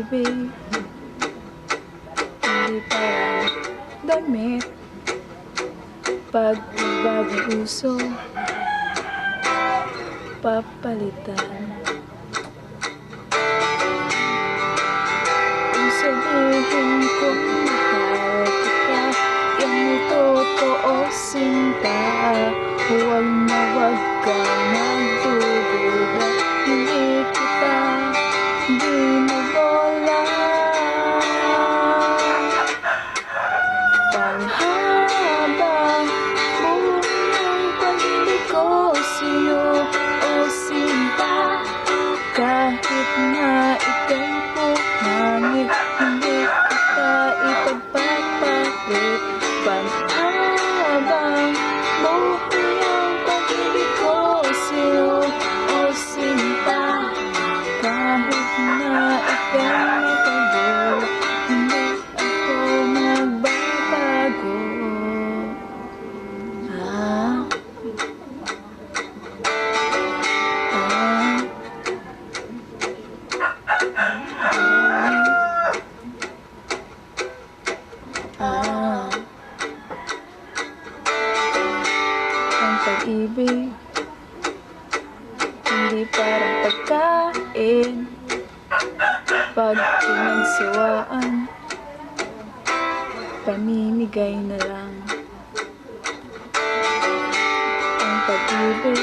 pag-ibig, hindi parang damit. Pag bagong uso, papalitan. Kung sabihin kong mahal kita, yan ay totoo sinta. Huwag na wag kang magdududa, hindi kita binobola. Panghabang buhay ang pag-ibig ko sa'yo, o sinta. Kahit na ika'y pumangit, hindi kita ipagpapalit. Panghabang buhay ang pag-ibig ko sa'yo, o sinta. Kahit na ika'y matagal, hindi ako magbabago. Ang pag-ibig, hindi parang pagkain. Pag pinagsawaan, pamimigay na lang. Ang pag-ibig,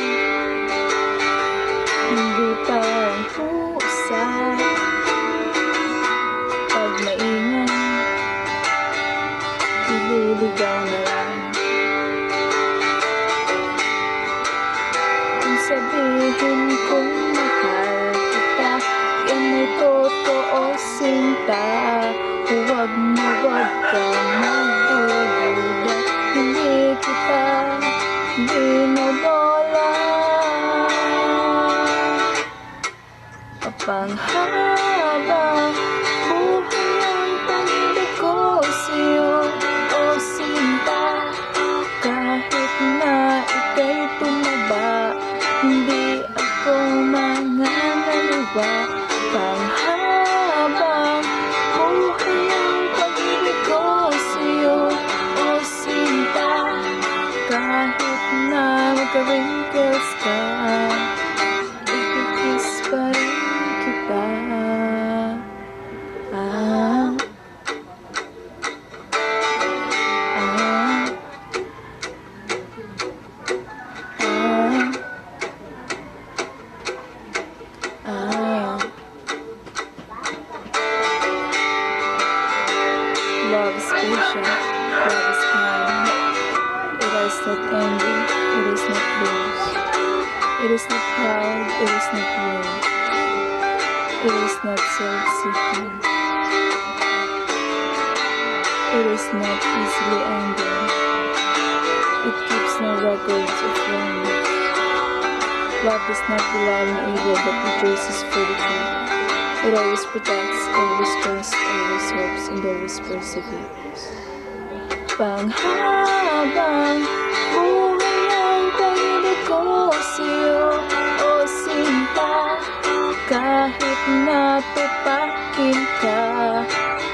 hindi parang pusa. Pag maingay, ililigaw na lang. Kung sabihin kong mahal kita, yan ay totoo sinta. Huwag na wag kang magdududa, hindi kita binobola. Panghabang buhay ang pag-ibig ko sa'yo, o sinta. Kahit na ika'y tumaba, hindi ako mangangaliwa. Panghabang buhay ang pag-ibig ko sa'yo, o sinta. Kahit na magka-wrinkles ka, ikikiss pa rin kita. Love is patient, love is kind. It is not envy, it is not boast. It is not proud, it is not rude. It is not self-seeking. It is not easily angered. It keeps no records of wrongs. Love does not rely on evil, but rejoices for the truth. It always protects, always trusts, always hopes, and always perseveres. Panghabang buhay ang pag-ibig ko sa'yo, o sinta. Kahit natupakin ka,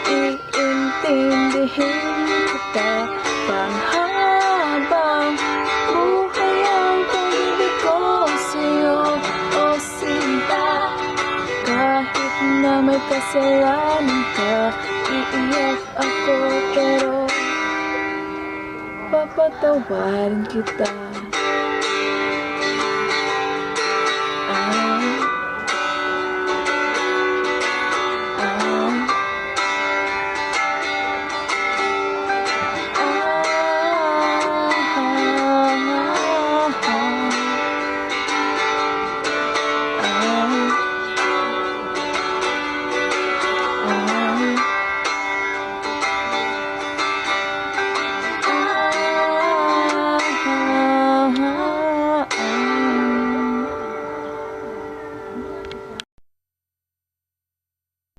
iintindihin kita. Panghabang buhay ang pag-ibig ko sa'yo, o sinta. Kahit na may kasalanan ka, iiyak ako pero papatawarin kita.